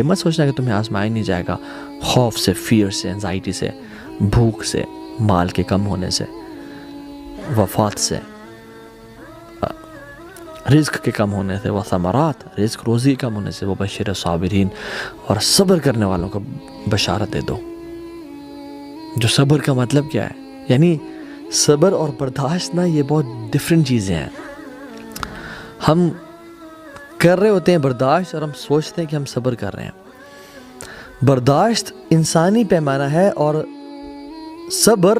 مت سوچنا کہ تمہیں آزمایا نہیں جائے گا خوف سے، فیئر سے، انزائٹی سے، بھوک سے، مال کے کم ہونے سے، وفات سے، رزق کے کم ہونے سے، وہ ثمرات، رزق روزی کم ہونے سے، وہ بشیر صابرین، اور صبر کرنے والوں کو بشارت دے دو. جو صبر کا مطلب کیا ہے؟ یعنی صبر اور برداشت نا یہ بہت ڈفرینٹ چیزیں ہیں. ہم کر رہے ہوتے ہیں برداشت اور ہم سوچتے ہیں کہ ہم صبر کر رہے ہیں. برداشت انسانی پیمانہ ہے اور صبر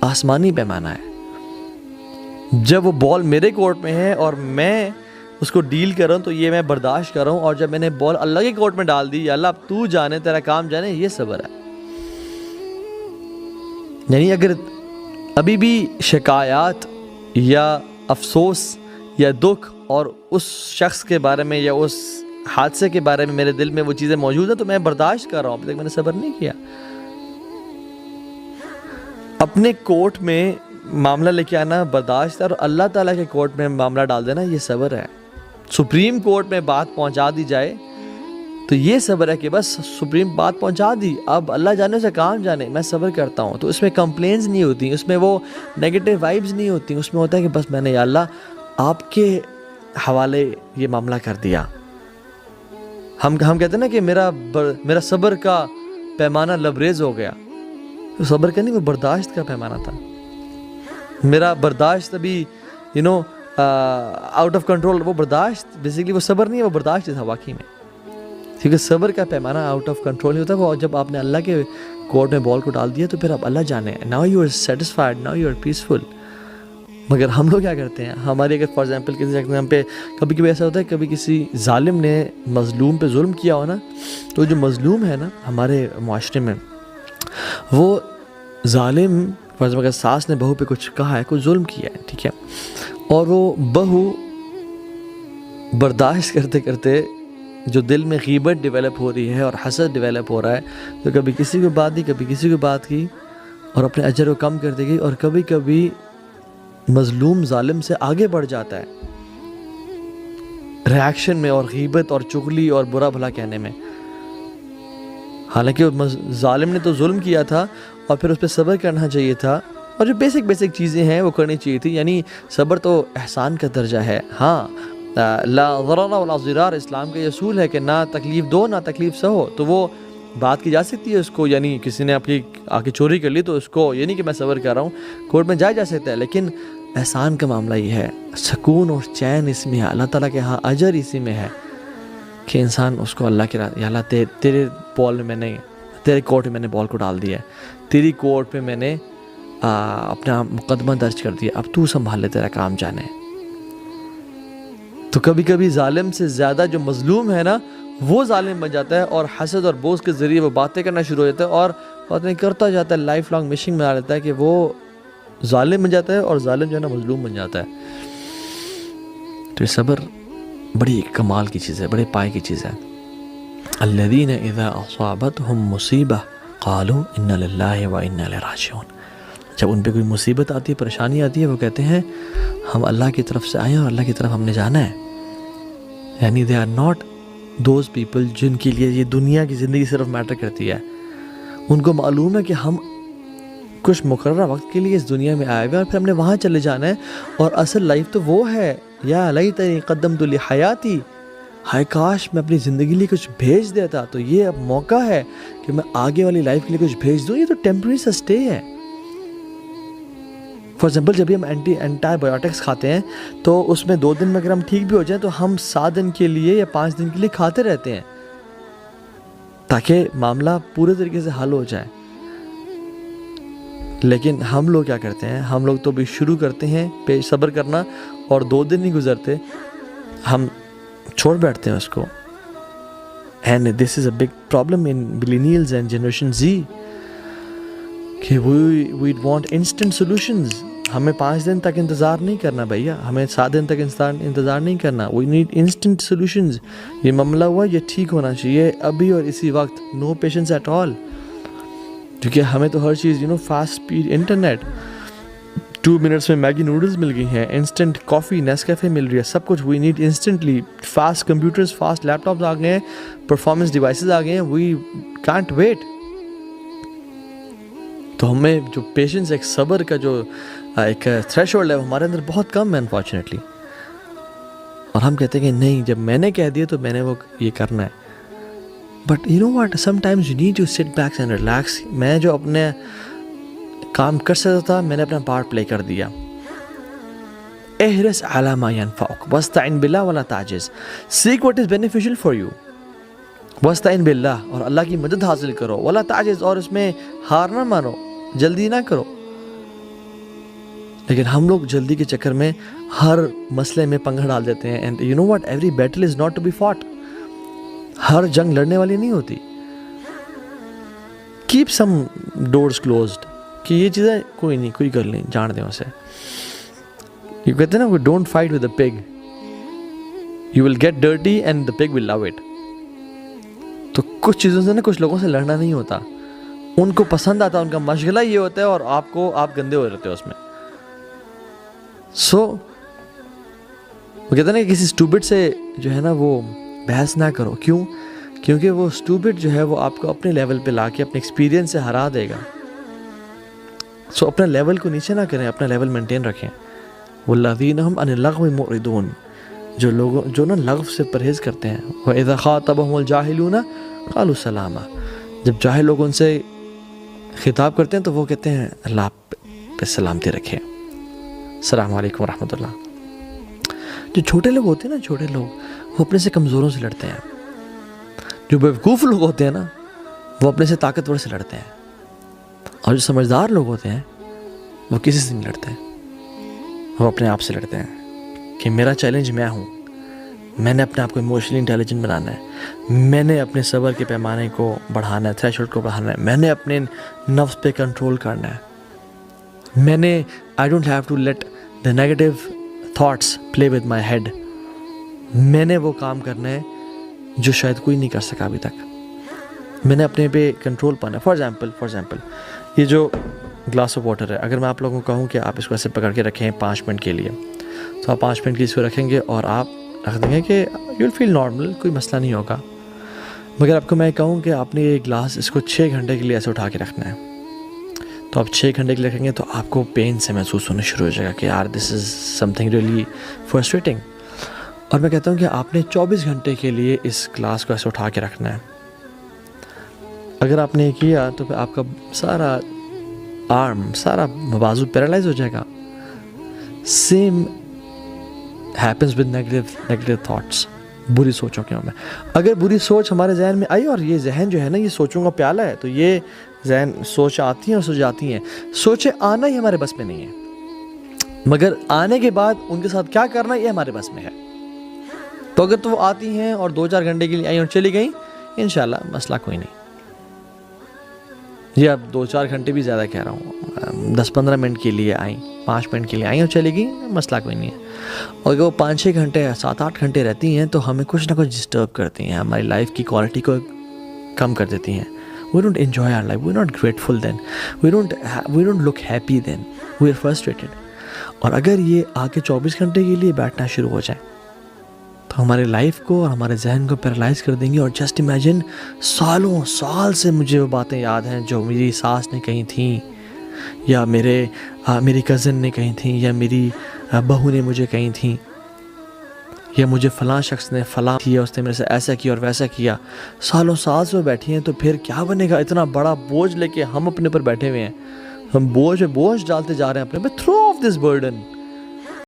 آسمانی پیمانہ ہے. جب وہ بال میرے کورٹ میں ہے اور میں اس کو ڈیل کر رہا ہوں تو یہ میں برداشت کر رہا ہوں، اور جب میں نے بال اللہ کے کورٹ میں ڈال دی، یا اللہ اب تو جانے، تیرا کام جانے، یہ صبر ہے. یعنی اگر ابھی بھی شکایات یا افسوس یا دکھ اور اس شخص کے بارے میں یا اس حادثے کے بارے میں میرے دل میں وہ چیزیں موجود ہیں تو میں برداشت کر رہا ہوں، اب تک میں نے صبر نہیں کیا. اپنے کورٹ میں معاملہ لے کے آنا برداشت ہے، اور اللہ تعالیٰ کے کورٹ میں معاملہ ڈال دینا یہ صبر ہے. سپریم کورٹ میں بات پہنچا دی جائے تو یہ صبر ہے کہ بس سپریم بات پہنچا دی، اب اللہ جانے سے کام جانے، میں صبر کرتا ہوں. تو اس میں کمپلینز نہیں ہوتی، اس میں وہ نیگیٹو وائبز نہیں ہوتی، اس میں ہوتا ہے کہ بس میں نے یا اللہ آپ کے حوالے یہ معاملہ کر دیا. ہم کہتے ہیں نا کہ میرا صبر کا پیمانہ لبریز ہو گیا. تو صبر کا نہیں، وہ برداشت کا پیمانہ تھا. میرا برداشت ابھی آؤٹ آف کنٹرول، وہ برداشت بیسیکلی وہ صبر نہیں ہے، وہ برداشت تھا واقعی میں. کیونکہ صبر کا پیمانہ آؤٹ آف کنٹرول نہیں ہوتا، وہ جب آپ نے اللہ کے کورٹ میں بال کو ڈال دیا تو پھر اب اللہ جانے، now you are satisfied, now you are peaceful. مگر ہم لوگ کیا کرتے ہیں، ہماری اگر فار ایگزامپل کسی ایگزام پہ کبھی کبھی ایسا ہوتا ہے، کبھی کسی ظالم نے مظلوم پہ ظلم کیا ہو نا، تو جو مظلوم ہے نا ہمارے معاشرے میں، وہ ظالم فار ایگزامپل اگر ساس نے بہو پہ کچھ کہا ہے، کچھ ظلم کیا ہے، ٹھیک ہے، اور وہ بہو برداشت کرتے کرتے جو دل میں غیبت ڈیولپ ہو رہی ہے اور حسد ڈیولپ ہو رہا ہے، تو کبھی کسی کو بات دی، کبھی کسی کو بات کی، اور اپنے اجر کو کم کر دے گی، اور کبھی کبھی مظلوم ظالم سے آگے بڑھ جاتا ہے ریاکشن میں، اور غیبت اور چغلی اور برا بھلا کہنے میں. حالانکہ ظالم نے تو ظلم کیا تھا اور پھر اس پہ صبر کرنا چاہیے تھا، اور جو بیسک چیزیں ہیں وہ کرنی چاہیے تھی. یعنی صبر تو احسان کا درجہ ہے. ہاں، لا ضرر ولا ضرار اسلام کا یہ اصول ہے کہ نہ تکلیف دو نہ تکلیف سہو. تو وہ بات کی جا سکتی ہے اس کو، یعنی کسی نے آپ کی آ کے چوری کر لی تو اس کو یہ نہیں کہ میں صبر کر رہا ہوں، کورٹ میں جایا جا سکتا ہے. لیکن احسان کا معاملہ یہ ہے، سکون اور چین اس میں ہے، اللہ تعالیٰ کے ہاں اجر اسی میں ہے کہ انسان اس کو اللہ کے یا اللہ تیرے بال میں نے، تیرے کورٹ میں میں نے بال کو ڈال دیا ہے، تیری کورٹ پہ میں نے اپنا مقدمہ درج کر دیا، اب تو سنبھال لے، تیرا کام جانے. تو کبھی کبھی ظالم سے زیادہ جو مظلوم ہے نا وہ ظالم بن جاتا ہے، اور حسد اور بغض کے ذریعے وہ باتیں کرنا شروع ہو جاتا ہے، اور باتیں کرتا جاتا ہے، لائف لانگ مشنگ میں آ جاتا ہے کہ وہ ظالم بن جاتا ہے، اور ظالم جو ہے نا مظلوم بن جاتا ہے. تو یہ صبر بڑی کمال کی چیز ہے، بڑے پائے کی چیز ہے. الذین اذا اصابتهم مصیبہ قالوا انا للہ وانا الیہ راجعون. جب ان پہ کوئی مصیبت آتی ہے، پریشانی آتی ہے، وہ کہتے ہیں ہم اللہ کی طرف سے آئے ہیں اور اللہ کی طرف ہم نے جانا ہے. یعنی they are not those people جن کے لیے یہ دنیا کی زندگی صرف میٹر کرتی ہے. ان کو معلوم ہے کہ ہم کچھ مقررہ وقت کے لیے اس دنیا میں آئے ہوئے اور پھر ہم نے وہاں چلے جانا ہے، اور اصل لائف تو وہ ہے. یا لیتنی قدمت لحیاتی، ہائے کاش میں اپنی زندگی لیے کچھ بھیج دیتا. تو یہ اب موقع ہے کہ میں آگے والی لائف کے لیے کچھ بھیج دوں. یہ تو ٹیمپرری سا اسٹے ہے. فار ایگزامپل جب بھی ہم اینٹی بایوٹکس کھاتے ہیں تو اس میں 2 دن میں اگر ہم ٹھیک بھی ہو جائیں تو ہم 7 دن کے لیے یا 5 دن کے لیے کھاتے رہتے ہیں تاکہ معاملہ پورے طریقے سے حل ہو جائے. لیکن ہم لوگ کیا کرتے ہیں، ہم لوگ تو بھی شروع کرتے ہیں صبر کرنا، اور 2 دن نہیں گزرتے ہم چھوڑ بیٹھتے ہیں اس کو. And this is a big problem in millennials and generation Z کہ وی وانٹ انسٹنٹ سولوشنز. ہمیں 5 دن تک انتظار نہیں کرنا بھیا، ہمیں 7 دن تک انتظار نہیں کرنا. We need instant solutions. یہ معاملہ ہوا، یہ ٹھیک ہونا چاہیے ابھی اور اسی وقت. نو پیشنس ایٹ آل. کیونکہ ہمیں تو ہر چیز فاسٹ اسپیڈ انٹرنیٹ. 2 منٹس میں میگی نوڈلس مل گئی ہیں, انسٹنٹ کافی نیسکیفے مل رہی ہے, سب کچھ we need instantly, fast computers, fast laptops آ گئے ہیں, پرفارمنس ڈیوائسز آ گئے ہیں, وی کانٹ ویٹ. تو ہمیں جو پیشنس, ایک صبر کا جو ایک تھریش ہولڈ ہے وہ ہمارے اندر بہت کم ہے انفارچونیٹلی. اور ہم کہتے ہیں کہ نہیں, جب میں نے کہہ دیا تو میں نے وہ یہ کرنا ہے. But you know what, sometimes you need to sit back and relax. میں جو اپنے کام کر سکتا تھا میں نے اپنا پارٹ پلے کر دیا. احرص علی ما ینفعک واستعن باللہ ولا تعجز. Seek what is beneficial for you واستعن باللہ, اور اللہ کی مدد حاصل کرو, ولا تعجز, اور اس میں ہار نہ مانو, جلدی نہ کرو. لیکن ہم لوگ جلدی کے چکر میں ہر مسئلے میں پنگا ڈال دیتے ہیں. And you know what, every battle is not to be fought. ہر جنگ لڑنے والی نہیں ہوتی. کیپ سم ڈورز کلوزڈ, کہ یہ چیزیں کوئی نہیں, کوئی کر لیں, جان دیں اسے. یہ کہتے ہیں نا, don't fight with a pig, you will get dirty and the pig will love it. تو کچھ چیزوں سے نا, کچھ لوگوں سے لڑنا نہیں ہوتا, ان کو پسند آتا, ان کا مشغلہ یہ ہوتا ہے, اور آپ گندے ہو رہتے ہو اس میں. سو وہ کہتے ہیں نا, کسی اسٹوپڈ سے جو ہے نا وہ بحث نہ کرو. کیوں؟ کیونکہ وہ اسٹوپڈ جو ہے وہ آپ کو اپنے لیول پہ لا کے اپنے ایکسپیرینس سے ہرا دے گا. سو اپنا لیول کو نیچے نہ کریں, اپنا لیول مینٹین رکھیں. والذین هم عن اللغو معرضون, جو نا لغو سے پرہیز کرتے ہیں. وَإِذَا خَاطَبَهُمُ الْجَاهِلُونَ قَالُوا سَلَامًا, جب جاہل لوگ ان سے خطاب کرتے ہیں تو وہ کہتے ہیں اللہ پہ سلامتی رکھے, السلام علیکم ورحمۃ اللہ. جو چھوٹے لوگ ہوتے ہیں نا, چھوٹے لوگ وہ اپنے سے کمزوروں سے لڑتے ہیں. جو بیوقوف لوگ ہوتے ہیں نا وہ اپنے سے طاقتور سے لڑتے ہیں. اور جو سمجھدار لوگ ہوتے ہیں وہ کسی سے نہیں لڑتے, وہ اپنے آپ سے لڑتے ہیں کہ میرا چیلنج میں ہوں, میں نے اپنے آپ کو ایموشنلی انٹیلیجنٹ بنانا ہے, میں نے اپنے صبر کے پیمانے کو بڑھانا ہے, تھریش ہولڈ کو بڑھانا ہے, میں نے اپنے نفس پہ کنٹرول کرنا ہے, میں نے I don't have to let the negative thoughts play with my head. میں نے وہ کام کرنا ہے جو شاید کوئی نہیں کر سکا ابھی تک. میں نے اپنے پہ کنٹرول پانا ہے. فار ایگزامپل یہ جو گلاس آف واٹر ہے, اگر میں آپ لوگوں کو کہوں کہ آپ اس کو ایسے پکڑ کے رکھیں 5 منٹ کے لیے, تو آپ 5 منٹ کے اس کو رکھیں گے اور آپ رکھ دیں گے کہ یو ول فیل نارمل, کوئی مسئلہ نہیں ہوگا. مگر آپ کو میں کہوں کہ آپ نے یہ گلاس اس کو 6 گھنٹے کے لیے ایسے اٹھا کے رکھنا ہے, تو آپ 6 گھنٹے کے لیے رکھیں گے تو آپ کو پین سے محسوس ہونا شروع ہو جائے گا کہ یار دس از سم تھنگ ریئلی فرسٹریٹنگ. اور میں کہتا ہوں کہ آپ نے 24 گھنٹے کے لیے اس گلاس کو ایسے اٹھا کے رکھنا ہے. اگر آپ نے یہ کیا تو پھر آپ کا سارا آرم, سارا بازو پیرالائز ہو جائے گا. Same happens with negative thoughts, بری سوچوں کے میں. اگر بری سوچ ہمارے ذہن میں آئی, اور یہ ذہن جو ہے نا یہ سوچوں کا پیالہ ہے, تو یہ ذہن سوچ آتی ہیں اور سو جاتی ہیں. سوچیں آنا ہی ہمارے بس میں نہیں ہے, مگر آنے کے بعد ان کے ساتھ کیا کرنا یہ ہمارے بس میں ہے. تو اگر تو وہ آتی ہیں اور 2-4 گھنٹے کے لیے آئیں اور چلی گئیں, انشاءاللہ مسئلہ کوئی نہیں. جی اب 2-4 گھنٹے بھی زیادہ کہہ رہا ہوں, 10-15 منٹ کے لیے آئیں, 5 منٹ کے لیے آئیں اور چلی گئیں, مسئلہ کوئی نہیں ہے. اور اگر وہ 5-6 گھنٹے 7-8 گھنٹے رہتی ہیں تو ہمیں کچھ نہ کچھ ڈسٹرب کرتی ہیں, ہماری لائف کی کوالٹی کو کم کر دیتی ہیں. We don't enjoy our life, we're not grateful then, we don't look happy then, we're frustrated. اور اگر یہ آگے 24 گھنٹے کے لیے بیٹھنا شروع ہو جائیں تو ہمارے لائف کو اور ہمارے ذہن کو پیرالائز کر دیں گے. اور جسٹ امیجن, سالوں سال سے مجھے وہ باتیں یاد ہیں جو میری ساس نے کہی تھیں, یا میری کزن نے کہی تھیں, یا میری بہو نے مجھے کہی تھیں, یا مجھے فلاں شخص نے فلاں کیا, اس نے میرے سے ایسا کیا اور ویسا کیا. سالوں سال سے وہ بیٹھی ہیں, تو پھر کیا بنے گا؟ اتنا بڑا بوجھ لے کے ہم اپنے پر بیٹھے ہوئے ہیں, ہم بوجھ ڈالتے جا رہے ہیں اپنے پہ. Through of this burden,